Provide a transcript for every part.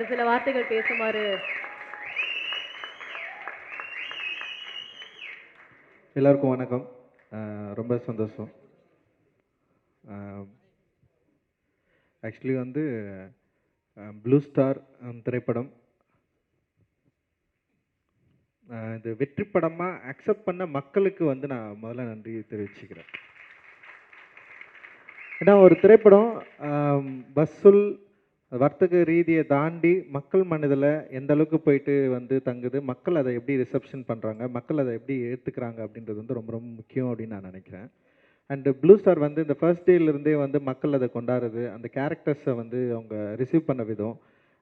ஒரு சில வார்த்தைகள் பேசுமாறு. எல்லாருக்கும் வணக்கம். ரொம்ப சந்தோஷம். ஆக்சுவலி வந்து ப்ளூ ஸ்டார் திரைப்படம் இது வெற்றி படமாக அக்செப்ட் பண்ண மக்களுக்கு வந்து நான் முதல்ல நன்றி தெரிவிச்சுக்கிறேன். ஏன்னா ஒரு திரைப்படம் வசூல் வர்த்தக ரீதியை தாண்டி மக்கள் மனதில் எந்த அளவுக்கு போயிட்டு வந்து தங்குது, மக்கள் அதை எப்படி ரிசப்ஷன் பண்ணுறாங்க, மக்கள் அதை எப்படி ஏற்றுக்கிறாங்க அப்படின்றது வந்து ரொம்ப ரொம்ப முக்கியம் அப்படின்னு நான் நினைக்கிறேன். அண்டு ப்ளூ ஸ்டார் வந்து இந்த ஃபர்ஸ்ட் டேலேருந்தே வந்து மக்கள் அதை கொண்டாடுறது, அந்த கேரக்டர்ஸை வந்து அவங்க ரிசீவ் பண்ண விதம்,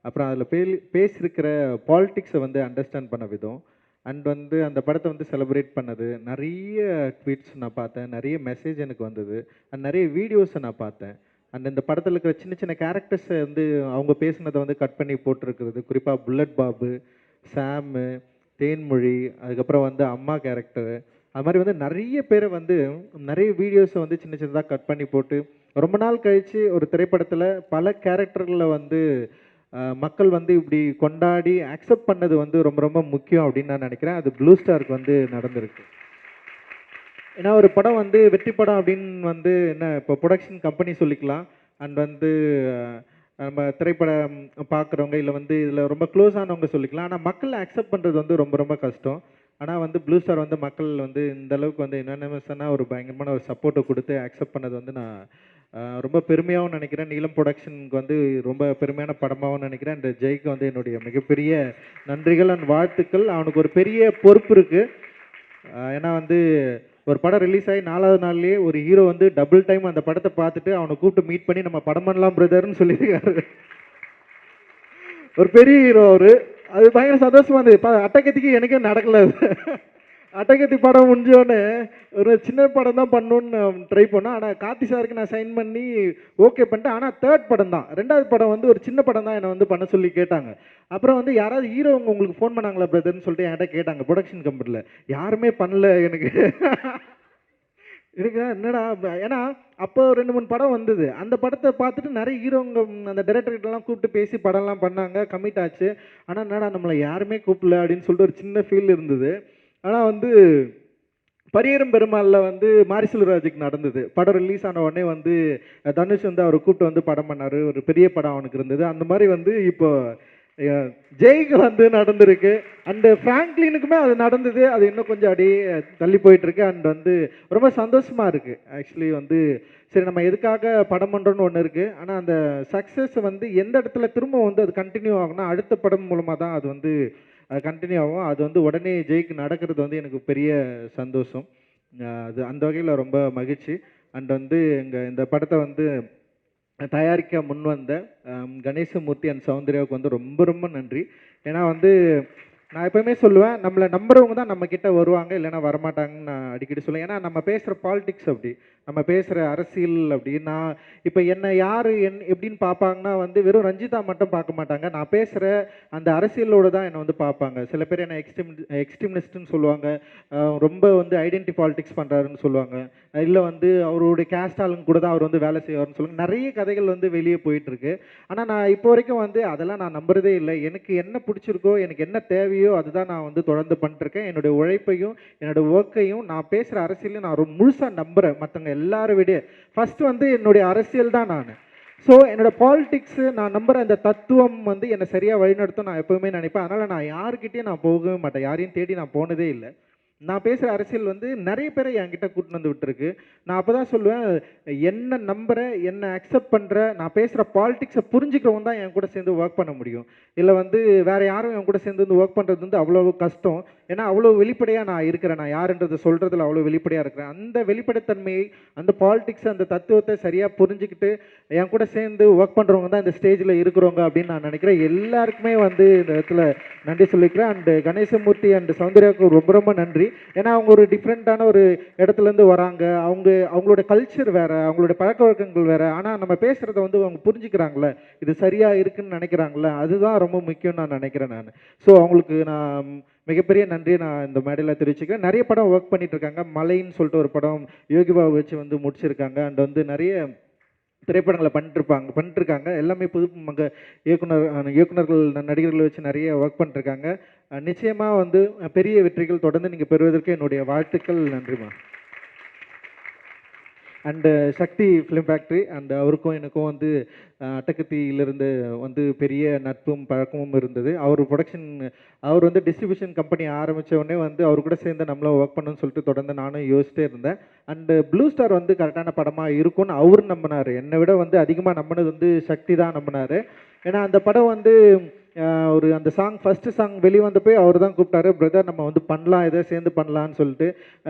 அப்புறம் அதில் பேசியிருக்கிற பாலிட்டிக்ஸை வந்து அண்டர்ஸ்டாண்ட் பண்ண விதம், அண்ட் வந்து அந்த படத்தை வந்து செலிப்ரேட் பண்ணது, நிறைய ட்வீட்ஸ் நான் பார்த்தேன், நிறைய மெசேஜ் எனக்கு வந்தது, அண்ட் நிறைய வீடியோஸை நான் பார்த்தேன். அண்ட் இந்த படத்தில் இருக்கிற சின்ன சின்ன கேரக்டர்ஸை வந்து அவங்க பேசினதை வந்து கட் பண்ணி போட்டிருக்கிறது, குறிப்பாக புல்லட் பாபு, சாமு, தேன்மொழி, அதுக்கப்புறம் வந்து அம்மா கேரக்டரு, அது மாதிரி வந்து நிறைய பேரை வந்து நிறைய வீடியோஸை வந்து சின்ன சின்னதாக கட் பண்ணி போட்டு ரொம்ப நாள் கழித்து ஒரு திரைப்படத்தில் பல கேரக்டர்களில் வந்து மக்கள் வந்து இப்படி கொண்டாடி அக்செப்ட் பண்ணது வந்து ரொம்ப ரொம்ப முக்கியம் அப்படின்னு நான் நினைக்கிறேன். அது ப்ளூ ஸ்டாருக்கு வந்து நடந்திருக்கு. ஏன்னா ஒரு படம் வந்து வெற்றி படம் அப்படின்னு வந்து என்ன இப்போ ப்ரொடக்ஷன் கம்பெனி சொல்லிக்கலாம், அண்ட் வந்து நம்ம திரைப்படம் பார்க்குறவங்க இல்லை வந்து இதில் ரொம்ப க்ளோஸ் ஆனவங்க சொல்லிக்கலாம். ஆனால் மக்கள் அக்செப்ட் பண்ணுறது வந்து ரொம்ப ரொம்ப கஷ்டம். ஆனால் வந்து ப்ளூ ஸ்டார் வந்து மக்கள் வந்து இந்த அளவுக்கு வந்து யுனானிமஸாக ஒரு பயங்கரமான ஒரு சப்போர்ட்டை கொடுத்து அக்செப்ட் பண்ணது வந்து நான் ரொம்ப பெருமையாகவும் நினைக்கிறேன். நீலம் ப்ரொடக்ஷனுக்கு வந்து ரொம்ப பெருமையான படமாகவும் நினைக்கிறேன். அந்த ஜெய்க்கு வந்து என்னுடைய மிகப்பெரிய நன்றிகள் அண்ட் வாழ்த்துக்கள். அவனுக்கு ஒரு பெரிய பொறுப்பு இருக்குது. ஏன்னா வந்து ஒரு படம் ரிலீஸ் ஆகி 4வது நாள்லேயே ஒரு ஹீரோ வந்து டபுள் டைம் அந்த படத்தை பார்த்துட்டு அவனை கூப்பிட்டு மீட் பண்ணி நம்ம படம் பண்ணலாம் பிரதர்னு சொல்லியிருக்காரு. ஒரு பெரிய ஹீரோ அவரு. அது பயங்கர சந்தோஷமா இருந்தது. அட்டகத்திக்கு எனக்கே நடக்கல. அட்டகத்தி படம் முடிஞ்சோடனே ஒரு சின்ன படம் தான் பண்ணணுன்னு ட்ரை பண்ணோம். ஆனால் கார்த்தி சாருக்கு நான் சைன் பண்ணி ஓகே பண்ணிட்டேன். ஆனால் தேர்ட் படம் தான், 2வது படம் வந்து ஒரு சின்ன படம் தான் என்னை வந்து பண்ண சொல்லி கேட்டாங்க. அப்புறம் வந்து யாராவது ஹீரோங்க உங்களுக்கு ஃபோன் பண்ணாங்களா பிரதர்னு சொல்லிட்டு என்கிட்ட கேட்டாங்க ப்ரொடக்ஷன் கம்பெனியில். யாருமே பண்ணல எனக்கு. எனக்கு என்னடா ஏன்னா அப்போ 2-3 படம் வந்தது. அந்த படத்தை பார்த்துட்டு நிறைய ஹீரோங்க அந்த டைரக்டர்கிட்டலாம் கூப்பிட்டு பேசி படம்லாம் பண்ணாங்க, கமிட் ஆச்சு. ஆனால் என்னடா நம்மளை யாருமே கூப்பிடல அப்படின்னு சொல்லிட்டு ஒரு சின்ன ஃபீல் இருந்தது. ஆனால் வந்து பரியரும் பெருமாளில் வந்து மாரி செல்வராஜுக்கு நடந்தது. படம் ரிலீஸ் ஆன உடனே வந்து தனுஷ் வந்து அவரை கூப்பிட்டு வந்து படம் பண்ணார். ஒரு பெரிய படம் அவனுக்கு இருந்தது. அந்த மாதிரி வந்து இப்போ ஜெய்க்கு வந்து நடந்திருக்கு. அண்டு ஃப்ராங்க்லினுக்குமே அது நடந்தது. அது இன்னும் கொஞ்சம் அப்படியே தள்ளி போயிட்டுருக்கு. அண்ட் வந்து ரொம்ப சந்தோஷமாக இருக்குது. ஆக்சுவலி வந்து சரி நம்ம எதுக்காக படம் பண்ணுறோன்னு ஒன்று இருக்குது. ஆனால் அந்த சக்ஸஸ் வந்து எந்த இடத்துல திரும்ப வந்து அது கண்டினியூ ஆகும்னா அடுத்த படம் மூலமாக தான் அது வந்து கண்டினியூ ஆகும். அது வந்து உடனே ஜெய்க்கு நடக்கிறது வந்து எனக்கு பெரிய சந்தோஷம். அது அந்த வகையில் ரொம்ப மகிழ்ச்சி. அண்ட் வந்து இந்த படத்தை வந்து தயாரிக்க முன் வந்த கணேசமூர்த்தி அண்ட் சௌந்தர்யாவுக்கு வந்து ரொம்ப ரொம்ப நன்றி. ஏன்னா வந்து நான் எப்பவுமே சொல்லுவேன், நம்மளை நம்புறவங்க தான் நம்ம கிட்ட வருவாங்க, இல்லைன்னா வரமாட்டாங்கன்னு நான் அடிக்கடி சொல்லுவேன். ஏன்னா நம்ம பேசுகிற பாலிடிக்ஸ் அப்படி, நம்ம பேசுகிற அரசியல் அப்படி. நான் இப்போ என்னை யார் எப்படின்னு பார்ப்பாங்கன்னா வந்து வெறும் ரஞ்சிதா மட்டும் பார்க்க மாட்டாங்க. நான் பேசுகிற அந்த அரசியலோடு தான் என்னை வந்து பார்ப்பாங்க. சில பேர் என்னை எக்ஸ்ட்ரீமிஸ்ட்னு சொல்லுவாங்க, ரொம்ப வந்து ஐடென்டி பாலிடிக்ஸ் பண்ணுறாருன்னு சொல்லுவாங்க, இல்லை வந்து அவருடைய கேஸ்ட் ஆளுங்க கூட தான் அவர் வந்து வேலை செய்வார்னு சொல்லுவாங்க. நிறைய கதைகள் வந்து வெளியே போயிட்டுருக்கு. ஆனால் நான் இப்போ வரைக்கும் வந்து அதெல்லாம் நான் நம்புறதே இல்லை. எனக்கு என்ன பிடிச்சிருக்கோ, எனக்கு என்ன தேவையோ அதுதான் நான் வந்து தொடர்ந்து பண்ணிட்டுருக்கேன். என்னுடைய உழைப்பையும் என்னோடய ஒர்க்கையும் நான் பேசுகிற அரசியலையும் நான் ரொம்ப முழுசாக நம்புகிறேன். மற்றவங்க எல்லாரை விட ஃபஸ்ட்டு வந்து என்னுடைய அரசியல் தான் நான். ஸோ என்னோடய பாலிடிக்ஸு நான் நம்புகிற அந்த தத்துவம் வந்து என்னை சரியாக வழிநடத்தும் நான் எப்போவுமே நினைப்பேன். அதனால் நான் யாருக்கிட்டேயும் நான் போகவே மாட்டேன். யாரையும் தேடி நான் போனதே இல்லை. நான் பேசுகிற அரசியல் வந்து நிறைய பேரை என்கிட்ட கூட்டின்னு வந்து விட்டுருக்கு. நான் அப்போ தான் சொல்லுவேன், என்ன நம்புகிற, என்ன அக்செப்ட் பண்ணுற, நான் பேசுகிற பாலிடிக்ஸை புரிஞ்சுக்கிறவங்க தான் என் கூட சேர்ந்து ஒர்க் பண்ண முடியும். இல்லை வந்து வேறு யாரும் என் கூட சேர்ந்து வந்து ஒர்க் பண்ணுறது வந்து அவ்வளோ கஷ்டம். ஏன்னா அவ்வளோ வெளிப்படையாக நான் இருக்கிறேன். நான் யாருன்றதை சொல்கிறதுல அவ்வளோ வெளிப்படையாக இருக்கிறேன். அந்த வெளிப்படைத்தன்மையை, அந்த பாலிடிக்ஸ், அந்த தத்துவத்தை சரியாக புரிஞ்சுக்கிட்டு என் கூட சேர்ந்து ஒர்க் பண்ணுறவங்க தான் இந்த ஸ்டேஜில் இருக்கிறவங்க அப்படின்னு நான் நினைக்கிறேன். எல்லாருக்குமே வந்து இந்த இடத்துல நன்றி சொல்லிக்கிறேன். அண்டு கணேசமூர்த்தி அண்டு சௌந்தர்யாவுக்கு ரொம்ப ரொம்ப நன்றி. ஏன்னா அவங்க ஒரு டிஃப்ரெண்ட்டான ஒரு இடத்துலேருந்து வராங்க. அவங்களோட கல்ச்சர் வேறு, அவங்களோட பழக்க வழக்கங்கள் வேறு. ஆனால் நம்ம பேசுகிறத வந்து அவங்க புரிஞ்சுக்கிறாங்களே, இது சரியாக இருக்குதுன்னு நினைக்கிறாங்களே, அதுதான் ரொம்ப முக்கியம்னு நான் நினைக்கிறேன் நான். ஸோ அவங்களுக்கு நான் மிகப்பெரிய நன்றி நான் இந்த மேடையில் தெரிவிச்சுக்கிறேன். நிறைய படம் ஒர்க் பண்ணிட்டு இருக்காங்க. மலைன்னு சொல்லிட்டு ஒரு படம் யோகி பாபு வச்சு வந்து முடிச்சிருக்காங்க. அண்ட் வந்து நிறைய திரைப்படங்களை பண்ணிட்டுருக்காங்க. எல்லாமே புது இயக்குனர்கள் நடிகர்களை வச்சு நிறைய ஒர்க் பண்ணிருக்காங்க. நிச்சயமாக வந்து பெரிய வெற்றிகள் தொடர்ந்து நீங்கள் பெறுவதற்கு என்னுடைய வாழ்த்துக்கள். நன்றிமா. And Sakthi film factory and அவருக்கும் எனக்கும் வந்து அட்டகத்தியிலிருந்து வந்து பெரிய நட்பும் பழக்கமும் இருந்தது. அவர் வந்து டிஸ்ட்ரிபியூஷன் கம்பெனி ஆரம்பித்த உடனே வந்து அவர் கூட சேர்ந்து நம்மளும் ஒர்க் பண்ணணும்னு சொல்லிட்டு தொடர்ந்து நானும் யோசிச்சிட்டே இருந்தேன். அண்டு ப்ளூ ஸ்டார் வந்து கரெக்டான படமாக இருக்கும்னு அவர் நம்பினார். என்னை விட வந்து அதிகமாக நம்பினது வந்து சக்தி தான் நம்பினார். ஏன்னா அந்த படம் வந்து ஒரு அந்த ஃபஸ்ட்டு சாங் வெளிவந்தப்போ அவர் தான் கூப்பிட்டாரு, பிரதர் நம்ம வந்து பண்ணலாம், இதை சேர்ந்து பண்ணலான்னு சொல்லிட்டு.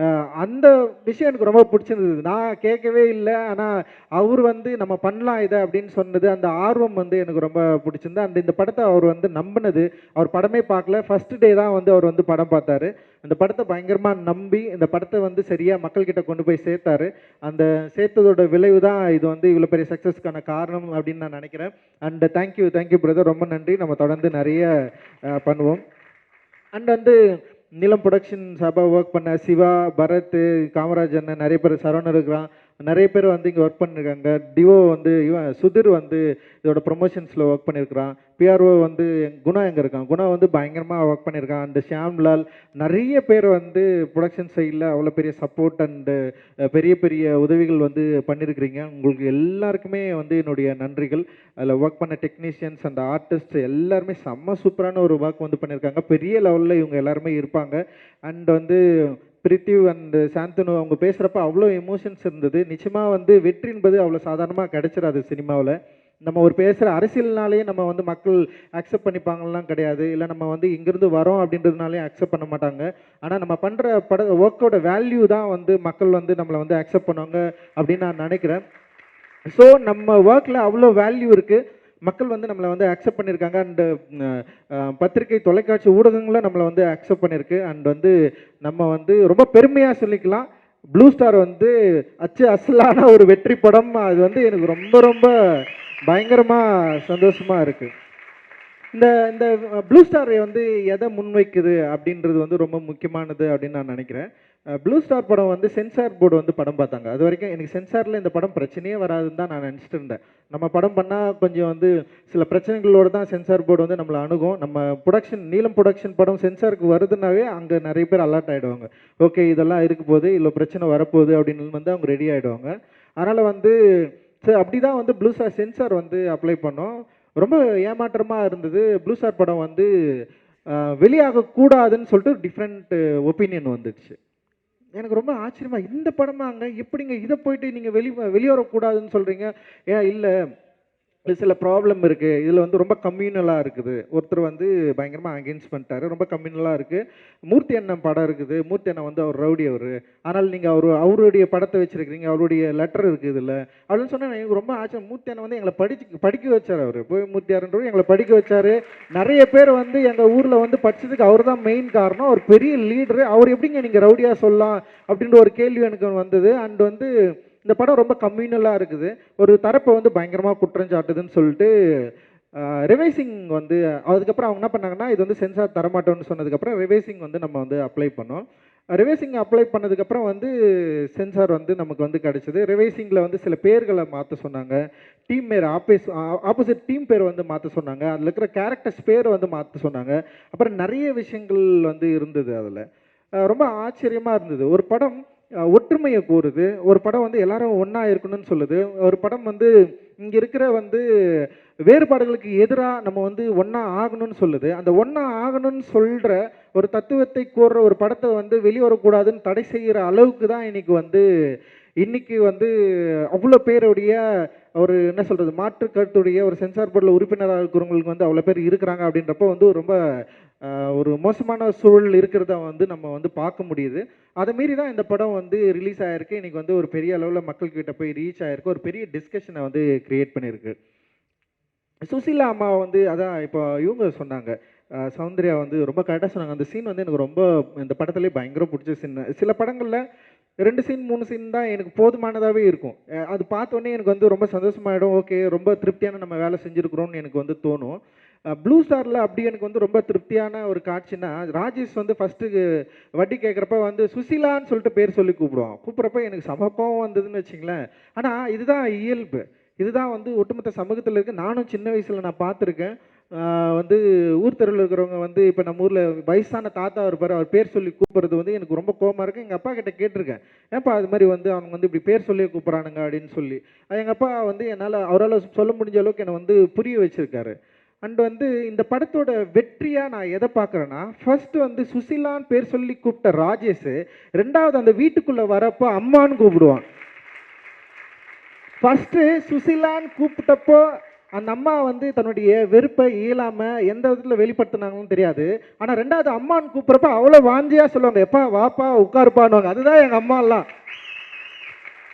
அந்த விஷயம் எனக்கு ரொம்ப பிடிச்சிருந்தது. நான் கேட்கவே இல்லை, ஆனால் அவர் வந்து நம்ம பண்ணலாம் இதை அப்படின்னு சொன்னது, அந்த ஆர்வம் வந்து எனக்கு ரொம்ப பிடிச்சிருந்து. இந்த படத்தை அவர் வந்து நம்பினது, அவர் படமே பார்க்கல, ஃபஸ்ட்டு டே தான் வந்து அவர் வந்து படம் பார்த்தாரு. அந்த படத்தை பயங்கரமாக நம்பி இந்த படத்தை வந்து சரியாக மக்கள்கிட்ட கொண்டு போய் சேர்த்தாரு. அந்த சேர்த்ததோட விளைவு தான் இது வந்து இவ்வளோ பெரிய சக்ஸஸ்க்கான காரணம் அப்படின்னு நான் நினைக்கிறேன். அண்ட் தேங்க்யூ பிரதர், ரொம்ப நன்றி. நம்ம தொடர்ந்து நிறைய பண்ணுவோம். அண்ட் வந்து நிலம் ப்ரொடக்ஷன் சார்பாக ஒர்க் பண்ண சிவா, பரத், காமராஜ் அண்ணன், நிறைய பேர், சரவணன் இருக்கிறான், நிறைய பேர் வந்து இங்கே ஒர்க் பண்ணியிருக்காங்க. டிவோ வந்து சுதிர் வந்து இதோட ப்ரொமோஷன்ஸில் ஒர்க் பண்ணியிருக்கிறான். பிஆர்ஓ வந்து குணா எங்கே இருக்கான், குணா வந்து பயங்கரமாக ஒர்க் பண்ணியிருக்கான். அண்டு ஷியாம்லால், நிறைய பேர் வந்து ப்ரொடக்ஷன் சைடில் அவ்வளோ பெரிய சப்போர்ட் அண்டு பெரிய பெரிய உதவிகள் வந்து பண்ணியிருக்கிறீங்க. உங்களுக்கு எல்லாருக்குமே வந்து என்னுடைய நன்றிகள். அதில் ஒர்க் பண்ண டெக்னீஷியன்ஸ் அண்ட் ஆர்டிஸ்ட் எல்லாருமே செம்ம சூப்பரான ஒரு ஒர்க் வந்து பண்ணியிருக்காங்க. பெரிய லெவலில் இவங்க எல்லாருமே இருப்பாங்க. அண்ட் வந்து பிரித்திவ் அண்ட் சாந்தனு அவங்க பேசுகிறப்ப அவ்வளோ எமோஷன்ஸ் இருந்தது. நிச்சயமாக வந்து வெற்றி என்பது அவ்வளோ சாதாரணமாக கிடைச்சிடாது சினிமாவில். நம்ம ஒரு பேசுகிற அரசியல்னாலேயே நம்ம வந்து மக்கள் அக்செப்ட் பண்ணிப்பாங்கலாம் கிடையாது. இல்லை நம்ம வந்து இங்கேருந்து வரோம் அப்படின்றதுனாலே அக்செப்ட் பண்ண மாட்டாங்க. ஆனால் நம்ம பண்ணுற ஒர்க்கோட வேல்யூ தான் வந்து மக்கள் வந்து நம்மளை வந்து அக்செப்ட் பண்ணுவாங்க அப்படின்னு நான் நினைக்கிறேன். ஸோ நம்ம ஒர்க்கில் அவ்வளோ வேல்யூ இருக்குது. மக்கள் வந்து நம்மளை வந்து அக்செப்ட் பண்ணியிருக்காங்க. அண்டு பத்திரிகை, தொலைக்காட்சி ஊடகங்களும் நம்மளை வந்து அக்செப்ட் பண்ணியிருக்கு. அண்ட் வந்து நம்ம வந்து ரொம்ப பெருமையாக சொல்லிக்கலாம், ப்ளூ ஸ்டார் வந்து அசலான ஒரு வெற்றி படம். அது வந்து எனக்கு ரொம்ப ரொம்ப பயங்கரமாக சந்தோஷமாக இருக்குது. இந்த ப்ளூ ஸ்டார் வந்து எதை முன்வைக்குது அப்படின்றது வந்து ரொம்ப முக்கியமானது அப்படின்னு நான் நினைக்கிறேன். ப்ளூ ஸ்டார் படம் வந்து சென்சார் போர்டு வந்து படம் பார்த்தாங்க. அது வரைக்கும் எனக்கு சென்சாரில் இந்த படம் பிரச்சனையே வராதுன்னு தான் நான் நினச்சிட்டு இருந்தேன். நம்ம படம் பண்ணால் கொஞ்சம் வந்து சில பிரச்சனைகளோடு தான் சென்சார் போர்டு வந்து நம்மளை அணுகும். நம்ம நீலம் ப்ரொடக்ஷன் படம் சென்சாருக்கு வருதுன்னாவே அங்கே நிறைய பேர் அலர்ட் ஆகிடுவாங்க. ஓகே இதெல்லாம் இருக்க போது, இல்லை பிரச்சனை வரப்போகுது அப்படின்னு வந்து அவங்க ரெடி ஆகிடுவாங்க. அதனால் வந்து சரி அப்படி தான் வந்து ப்ளூ ஸ்டார் சென்சார் வந்து அப்ளை பண்ணோம். ரொம்ப ஏமாற்றமாக இருந்தது. ப்ளூ ஸ்டார் படம் வந்து வெளியாகக்கூடாதுன்னு சொல்லிட்டு டிஃப்ரெண்ட் ஒப்பீனியன் வந்துடுச்சு. எனக்கு ரொம்ப ஆச்சரியமா, இந்த படமாங்க எப்படிங்க இதை போயிட்டு நீங்கள் வெளியேறக்கூடாதுன்னு சொல்கிறீங்க? ஏன் இல்லை, சில ப்ராப்ளம் இருக்குது, இதில் வந்து ரொம்ப கம்யூனலாக இருக்குது. ஒருத்தர் வந்து பயங்கரமாக அகெயின்ஸ்ட் பண்ணிட்டாரு, ரொம்ப கம்யூனலாக இருக்குது. மூர்த்தி அண்ணன் படம் இருக்குது, மூர்த்தி அண்ணன் வந்து அவர் ரவுடி ஆனால் நீங்கள் அவருடைய படத்தை வச்சுருக்கிறீங்க, அவருடைய லெட்டர் இருக்குது இதில் அப்படின்னு சொன்னால் எனக்கு ரொம்ப ஆச்சரியம். மூர்த்தி அண்ணன் வந்து எங்களை படிக்க வச்சார். அவர் போய் மூர்த்தியாருன்றவர் எங்களை படிக்க வச்சார். நிறைய பேர் வந்து எங்கள் ஊரில் வந்து படித்ததுக்கு அவர் தான் மெயின் காரணம். அவர் பெரிய லீடரு, அவர் எப்படிங்க நீங்கள் ரவுடியாக சொல்லலாம் அப்படின்ற ஒரு கேள்வி எனக்கு வந்தது. அண்ட் வந்து இந்த படம் ரொம்ப கம்யூனலாக இருக்குது. ஒரு தரப்பை வந்து பயங்கரமாக குற்றஞ்சாட்டுதுன்னு சொல்லிட்டு ரிவைசிங் வந்து அதுக்கப்புறம் அவங்க என்ன பண்ணாங்கன்னா, இது வந்து சென்சார் தரமாட்டோம்னு சொன்னதுக்கப்புறம் ரிவைசிங் வந்து நம்ம வந்து அப்ளை பண்ணோம். ரிவைசிங் அப்ளை பண்ணதுக்கப்புறம் வந்து சென்சார் வந்து நமக்கு வந்து கிடச்சிது. ரிவைசிங்கில் வந்து சில பேர்களை மாற்ற சொன்னாங்க. டீம் பேர் ஆப்போசிட் டீம் பேர் வந்து மாற்ற சொன்னாங்க. அதில் இருக்கிற கேரக்டர்ஸ் பேர் வந்து மாற்ற சொன்னாங்க. அப்புறம் நிறைய விஷயங்கள் வந்து இருந்தது. அதில் ரொம்ப ஆச்சரியமாக இருந்தது. ஒரு படம் ஒற்றுமையை கூறுது, ஒரு படம் வந்து எல்லாரும் ஒன்றா இருக்கணும்னு சொல்லுது, ஒரு படம் வந்து இங்கே இருக்கிற வந்து வேறுபாடுகளுக்கு எதிராக நம்ம வந்து ஒன்றா ஆகணும்னு சொல்லுது. அந்த ஒன்றா ஆகணும்னு சொல்கிற ஒரு தத்துவத்தை கூறுற ஒரு படத்தை வந்து வெளிவரக்கூடாதுன்னு தடை செய்கிற அளவுக்கு தான் இன்னைக்கு வந்து அவ்வளோ பேருடைய ஒரு என்ன சொல்கிறது மாற்று கருத்துடைய ஒரு சென்சார் போர்டில் உறுப்பினராக இருக்கிறவங்களுக்கு வந்து அவ்வளோ பேர் இருக்கிறாங்க. அப்படின்றப்போ வந்து ரொம்ப ஒரு மோசமான சூழல் இருக்கிறத வந்து நம்ம வந்து பார்க்க முடியுது. அதை மீறி தான் இந்த படம் வந்து ரிலீஸ் ஆகிருக்கு. இன்றைக்கி வந்து ஒரு பெரிய அளவில் மக்கள்கிட்ட போய் ரீச் ஆகிருக்கு, ஒரு பெரிய டிஸ்கஷனை வந்து க்ரியேட் பண்ணியிருக்கு. சுசீலா அம்மா வந்து அதான் இப்போ இவங்க சொன்னாங்க, சௌந்தர்யா வந்து ரொம்ப கரெக்டாக சொன்னாங்க. அந்த சீன் வந்து எனக்கு ரொம்ப இந்த படத்துலேயே பயங்கரம் பிடிச்ச சீன். சில படங்களில் 2 சீன் 3 சீன் தான் எனக்கு போதுமானதாகவே இருக்கும். அது பார்த்தோன்னே எனக்கு வந்து ரொம்ப சந்தோஷமாயிடும். ஓகே ரொம்ப திருப்தியான நம்ம வேலை செஞ்சுருக்குறோன்னு எனக்கு வந்து தோணும். ப்ளூ ஸ்டாரில் அப்படி எனக்கு வந்து ரொம்ப திருப்தியான ஒரு காட்சின்னா, ராஜேஷ் வந்து ஃபஸ்ட்டு வட்டி கேட்குறப்ப வந்து சுசீலான்னு சொல்லிட்டு பேர் சொல்லி கூப்பிடுவான். கூப்பிட்றப்ப எனக்கு சம கோவம் வந்ததுன்னு வச்சிங்களேன். ஆனால் இதுதான் இயல்பு. இதுதான் வந்து ஒட்டுமொத்த சமூகத்தில் இருக்குது. நானும் சின்ன வயசில் நான் பார்த்துருக்கேன். வந்து ஊர் தெருவில் இருக்கிறவங்க வந்து இப்போ நம்ம ஊரில் வயசான தாத்தா இருப்பார், அவர் பேர் சொல்லி கூப்பிட்றது வந்து எனக்கு ரொம்ப கோவமாக இருக்குது. எங்கள் அப்பா கிட்ட கேட்டிருக்கேன், ஏன்ப்பா அது மாதிரி வந்து அவங்க வந்து இப்படி பேர் சொல்லி கூப்பிட்றானுங்க அப்படின்னு சொல்லி. எங்கள் அப்பா வந்து என்னால் அவரால் சொல்ல முடிஞ்ச அளவுக்கு என்னை வந்து புரிய வச்சுருக்காரு. அண்ட் வந்து இந்த படத்தோட வெற்றியாக நான் எதை பார்க்குறேன்னா, ஃபர்ஸ்ட் வந்து சுசிலான்னு பேர் சொல்லி கூப்பிட்ட ராஜேஷ், ரெண்டாவது அந்த வீட்டுக்குள்ளே வரப்போ அம்மான்னு கூப்பிடுவான். ஃபர்ஸ்ட்டு சுசிலான்னு கூப்பிட்டப்போ அந்த அம்மா வந்து தன்னுடைய வெறுப்பை இயலாமல் எந்த விதத்தில் வெளிப்படுத்தினாங்கன்னு தெரியாது. ஆனால் ரெண்டாவது அம்மான்னு கூப்பிட்றப்ப அவ்வளோ வாஞ்சியாக சொல்லுவாங்க, எப்பா வாப்பா உட்காருப்பான்னுவாங்க. அதுதான் எங்கள் அம்மாலாம்,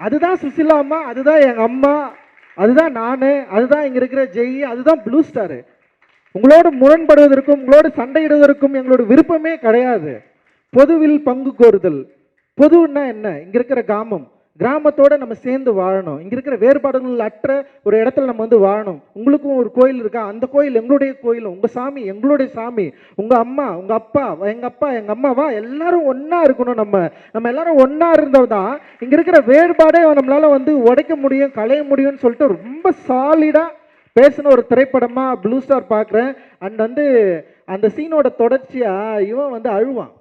அதுதான் சுசிலா அம்மா, அதுதான் எங்கள் அம்மா, அதுதான் நான், அதுதான் இங்கே இருக்கிற ஜெய், அதுதான் ப்ளூ ஸ்டாரு. உங்களோட முரண்படுவதற்கும் உங்களோட சண்டையிடுவதற்கும் எங்களோட விருப்பமே கிடையாது. பொதுவில் பங்கு கோருதல். பொதுன்னா என்ன? இங்கே இருக்கிற கிராமத்தோட நம்ம சேர்ந்து வாழணும். இங்கே இருக்கிற வேறுபாடுகள் அற்ற ஒரு இடத்துல நம்ம வந்து வாழணும். உங்களுக்கும் ஒரு கோயில் இருக்கா, அந்த கோயில் எங்களுடைய கோயில், உங்கள் சாமி எங்களுடைய சாமி, உங்கள் அம்மா உங்கள் அப்பா எங்கள் அம்மாவா, எல்லாரும் ஒன்றா இருக்கணும். நம்ம எல்லாரும் ஒன்றா இருந்தது தான் இங்கே இருக்கிற வேறுபாடே நம்மளால் வந்து உடைக்க முடியும், களைய முடியும்னு சொல்லிட்டு ரொம்ப சாலிடாக பேசின ஒரு திரைப்படமாக ப்ளூ ஸ்டார் பார்க்குறேன். அண்ட் வந்து அந்த சீனோட தொடர்ச்சியாக இவன் வந்து அழுவான்.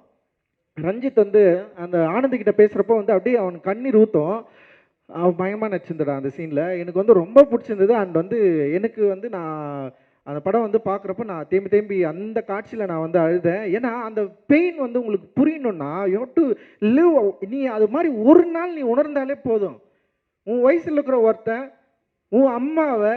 ரஞ்சித் வந்து அந்த ஆனந்திக்கிட்ட பேசுகிறப்போ வந்து அப்படியே அவனுக்கு கண்ணீர் ஊற்றும். அவன் பயமாக நடிச்சிருந்தடா அந்த சீனில். எனக்கு வந்து ரொம்ப பிடிச்சிருந்தது. அண்ட் வந்து எனக்கு வந்து நான் அந்த படம் வந்து பார்க்குறப்ப நான் தேம்பி அந்த காட்சியில் நான் வந்து அழுதேன். ஏன்னா அந்த பெயின் வந்து உங்களுக்கு புரியணும்னா யூ ஹேவ் டு லிவ். நீ அது மாதிரி ஒரு நாள் நீ உணர்ந்தாலே போதும். உன் வயசில் இருக்கிற ஒருத்தன் உன் அம்மாவை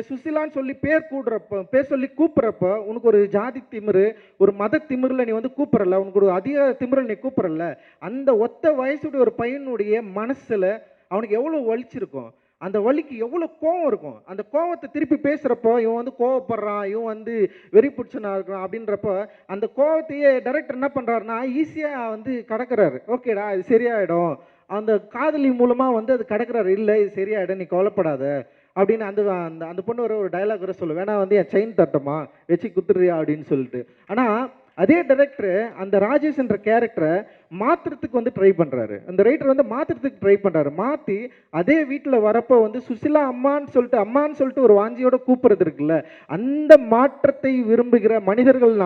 சுசிலான்னு சொல்லி பேர் சொல்லி கூப்பிட்றப்ப உனக்கு ஒரு ஜாதி திமிரு, ஒரு மத திமிரில் நீ வந்து கூப்பிட்றல, உனக்கு ஒரு அதிகார திமிரில் நீ கூப்பிட்றல, அந்த ஒத்த வயசுடைய ஒரு பையனுடைய மனசில் அவனுக்கு எவ்வளோ வலிச்சிருக்கும், அந்த வலிக்கு எவ்வளோ கோவம் இருக்கும். அந்த கோவத்தை திருப்பி பேசுகிறப்போ இவன் வந்து கோவப்படுறான், இவன் வந்து வெறி பிடிச்சனா இருக்கிறான் அப்படின்றப்ப அந்த கோவத்தையே டைரக்டர் என்ன பண்ணுறாருன்னா ஈஸியாக வந்து கடக்கிறாரு. ஓகேடா இது சரியாயிடும், அந்த காதலி மூலமாக வந்து அது கடக்கிறாரு. இல்லை இது சரியாயிடும், நீ கவலைப்படாத அப்படின்னு அந்த அந்த அந்த பொண்ணு ஒரு டைலாக் வர சொல்ல வேணா, வந்து என் செயின் தட்டமா வச்சு குத்துறியா அப்படின்னு சொல்லிட்டு. ஆனால் அதே டைரக்டர் அந்த ராஜேஷ் என்ற கேரக்டரை மாற்றுறதுக்கு வந்து ட்ரை பண்ணுறாரு. அந்த ரைட்டர் வந்து மாற்றுறதுக்கு ட்ரை பண்ணுறாரு. மாற்றி அதே வீட்டில் வரப்போ வந்து சுசிலா அம்மான்னு சொல்லிட்டு ஒரு வாஞ்சியோட கூப்பிட்றது இருக்குல்ல, அந்த மாற்றத்தை விரும்புகிற மனிதர்கள்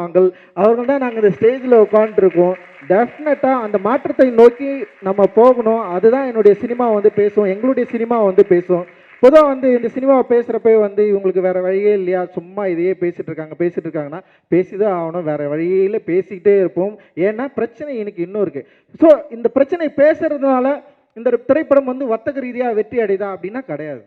அவர்கள் தான் நாங்கள் இந்த ஸ்டேஜில் உட்காந்துருக்கோம். டெஃபினட்டாக அந்த மாற்றத்தை நோக்கி நம்ம போகணும். அதுதான் என்னுடைய சினிமா வந்து பேசும், எங்களுடைய சினிமா வந்து பேசும். பொதுவாக வந்து இந்த சினிமாவை பேசுகிறப்ப வந்து இவங்களுக்கு வேறு வழியே இல்லையா, சும்மா இதையே பேசிகிட்டு இருக்காங்கன்னா பேசிதான் ஆகணும், வேறு வழியில் பேசிக்கிட்டே இருப்போம். ஏன்னா பிரச்சனை எனக்கு இன்னும் இருக்குது. ஸோ இந்த பிரச்சனை பேசுகிறதுனால இந்த திரைப்படம் வந்து வர்த்தக ரீதியாக வெற்றி அடைதா அப்படின்னா கிடையாது.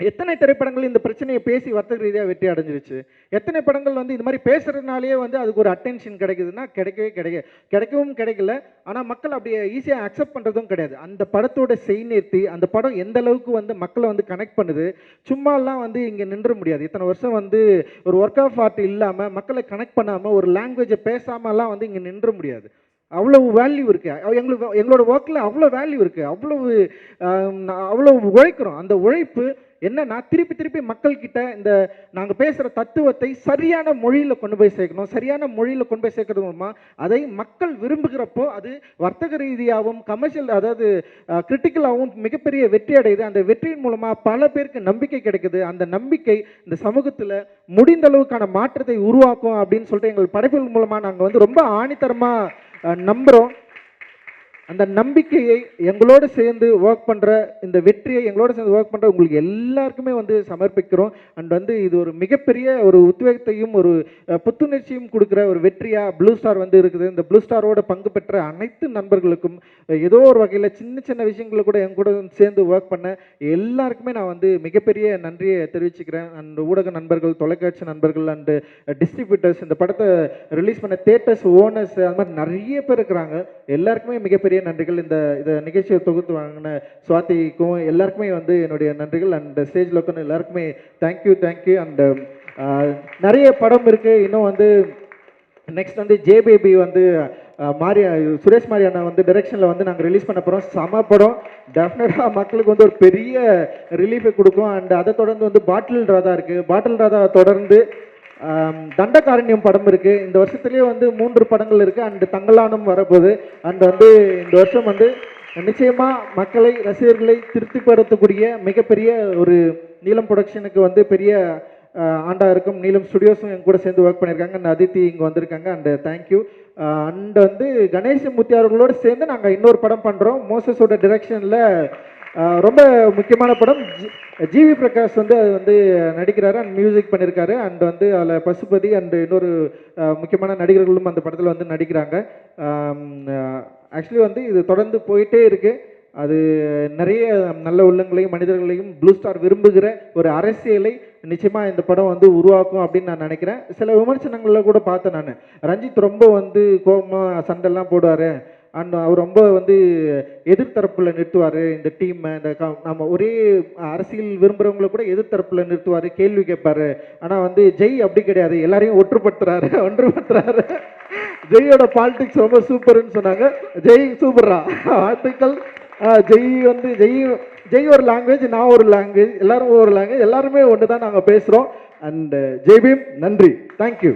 எத்தனை திரைப்படங்கள் இந்த பிரச்சனையை பேசி வர்த்தக ரீதியாக வெற்றி அடைஞ்சிருச்சு. எத்தனை படங்கள் வந்து இது மாதிரி பேசுறதுனாலேயே வந்து அதுக்கு ஒரு அட்டென்ஷன் கிடைக்குதுன்னா கிடைக்கவும் கிடைக்கல. ஆனால் மக்கள் அப்படியே ஈஸியாக அக்செப்ட் பண்ணுறதும் கிடையாது. அந்த படத்தோட செய்நேர்த்தி, அந்த படம் எந்த அளவுக்கு வந்து மக்களை வந்து கனெக்ட் பண்ணுது, சும்மாலாம் வந்து இங்கே நின்ற முடியாது. இத்தனை வருஷம் வந்து ஒரு ஒர்க் ஆஃப் ஆர்ட் இல்லாமல் மக்களை கனெக்ட் பண்ணாமல் ஒரு லாங்குவேஜை பேசாமலாம் வந்து இங்கே நின்ற முடியாது. அவ்வளவு வேல்யூ இருக்குது எங்களோட ஒர்க்கில், அவ்வளோ வேல்யூ இருக்குது, அவ்வளோ உழைக்கிறோம். அந்த உழைப்பு என்னன்னா திருப்பி மக்கள்கிட்ட இந்த நாங்கள் பேசுகிற தத்துவத்தை சரியான மொழியில் கொண்டு போய் சேர்க்கணும். சரியான மொழியில் கொண்டு போய் சேர்க்கறது மூலமாக அதை மக்கள் விரும்புகிறப்போ அது வர்த்தக ரீதியாகவும் கமர்ஷியல், அதாவது கிரிட்டிக்கலாகவும் மிகப்பெரிய வெற்றி அடையுது. அந்த வெற்றியின் மூலமாக பல பேருக்கு நம்பிக்கை கிடைக்குது. அந்த நம்பிக்கை இந்த சமூகத்தில் முடிந்த அளவுக்கான மாற்றத்தை உருவாக்கும் அப்படின்னு சொல்லிட்டு எங்கள் படைப்புகள் மூலமாக நாங்கள் வந்து ரொம்ப ஆணித்தரமாக நம்புகிறோம். அந்த நம்பிக்கையை எங்களோடு சேர்ந்து ஒர்க் பண்ணுற, இந்த வெற்றியை எங்களோடு சேர்ந்து ஒர்க் பண்ணுற உங்களுக்கு எல்லாருக்குமே வந்து சமர்ப்பிக்கிறோம். அண்ட் வந்து இது ஒரு மிகப்பெரிய ஒரு உத்வேகத்தையும் ஒரு புத்துணர்ச்சியும் கொடுக்குற ஒரு வெற்றியாக ப்ளூ ஸ்டார் வந்து இருக்குது. இந்த ப்ளூ ஸ்டாரோட பங்கு பெற்ற அனைத்து நண்பர்களுக்கும் ஏதோ ஒரு வகையில் சின்ன விஷயங்களை கூட என் கூட சேர்ந்து ஒர்க் பண்ண எல்லாருக்குமே நான் வந்து மிகப்பெரிய நன்றியை தெரிவிச்சுக்கிறேன். அண்ட் ஊடக நண்பர்கள், தொலைக்காட்சி நண்பர்கள் அண்டு டிஸ்ட்ரிபியூட்டர்ஸ், இந்த படத்தை ரிலீஸ் பண்ண தியேட்டர்ஸ் ஓனர்ஸ், அது மாதிரி நிறைய பேர் இருக்கிறாங்க. எல்லாருக்குமே மிகப்பெரிய நன்றிகள். இந்த நிகழ்ச்சியை தொகுத்து வாங்கின சுவாதிக்கும் எல்லாருக்குமே வந்து என்னுடைய நன்றிகள். அண்ட் ஸ்டேஜில் உட்காந்து எல்லாருக்குமே தேங்க்யூ. அண்ட் நிறைய படம் இருக்கு இன்னும் வந்து. நெக்ஸ்ட் வந்து ஜேபேபி வந்து சுரேஷ் மாரி அண்ணா வந்து டைரக்ஷனில் வந்து நாங்கள் ரிலீஸ் பண்ண போகிறோம். செம படம், டெஃபினட்டாக மக்களுக்கு வந்து ஒரு பெரிய ரிலீஃபை கொடுக்கும். அண்ட் அதை தொடர்ந்து வந்து பாட்டில் ராதா இருக்குது. பாட்டில் ராதா தொடர்ந்து தண்டகாரண்யம் படம் இருக்கு. இந்த வருஷத்துலேயே வந்து 3 படங்கள் இருக்கு. அண்ட் தங்கலானும் வரப்போகுது. அண்ட் வந்து இந்த வருஷம் வந்து நிச்சயமாக மக்களை ரசிகர்களை திருப்திப்படுத்தக்கூடிய மிகப்பெரிய ஒரு நீலம் ப்ரொடக்ஷனுக்கு வந்து பெரிய ஆண்டா இருக்கும். நீலம் ஸ்டுடியோஸும் என் கூட சேர்ந்து ஒர்க் பண்ணியிருக்காங்க. அண்ட் அதித்தி இங்கே வந்திருக்காங்க. And thank you. அண்ட் வந்து கணேசமூர்த்தி அவர்களோடு சேர்ந்து நாங்கள் இன்னொரு படம் பண்ணுறோம். மோசஸோட டிரெக்ஷனில் ரொம்ப முக்கியமான படம். ஜிவி பிரகாஷ் வந்து அது வந்து நடிக்கிறாரு அண்ட் மியூசிக் பண்ணியிருக்காரு. அண்ட் வந்து அதில் பசுபதி அண்ட் இன்னொரு முக்கியமான நடிகர்களும் அந்த படத்தில் வந்து நடிக்கிறாங்க. ஆக்சுவலி வந்து இது தொடர்ந்து போயிட்டே இருக்குது. அது நிறைய நல்ல உள்ளங்களையும் மனிதர்களையும் ப்ளூ ஸ்டார் விரும்புகிற ஒரு அரசியலை நிச்சயமாக இந்த படம் வந்து உருவாக்கும் அப்படின்னு நான் நினைக்கிறேன். சில விமர்சனங்களில் கூட பார்த்தேன் நான். ரஞ்சித் ரொம்ப வந்து கோபமாக சண்டைலாம் போடுவார். அண்ட் அவர் ரொம்ப வந்து எதிர்த்தரப்பில் நிறுத்துவார் இந்த டீம். இந்த நம்ம ஒரே அரசியல் விரும்புகிறவங்களை கூட எதிர்த்தரப்பில் நிறுத்துவார், கேள்வி கேட்பார். ஆனால் வந்து ஜெய் அப்படி கிடையாது, எல்லாரையும் ஒன்றுபடுத்துறாரு. ஜெயோட பாலிடிக்ஸ் ரொம்ப சூப்பர்னு சொன்னாங்க. ஜெய் சூப்பரா, வாழ்த்துக்கள். ஜெய் ஒரு லாங்குவேஜ், நான் ஒரு லாங்குவேஜ், எல்லாரும் ஒரு லாங்குவேஜ், எல்லாருமே ஒன்று தான் நாங்கள் பேசுகிறோம். அண்ட் ஜெய் பீம், நன்றி, தேங்க்யூ.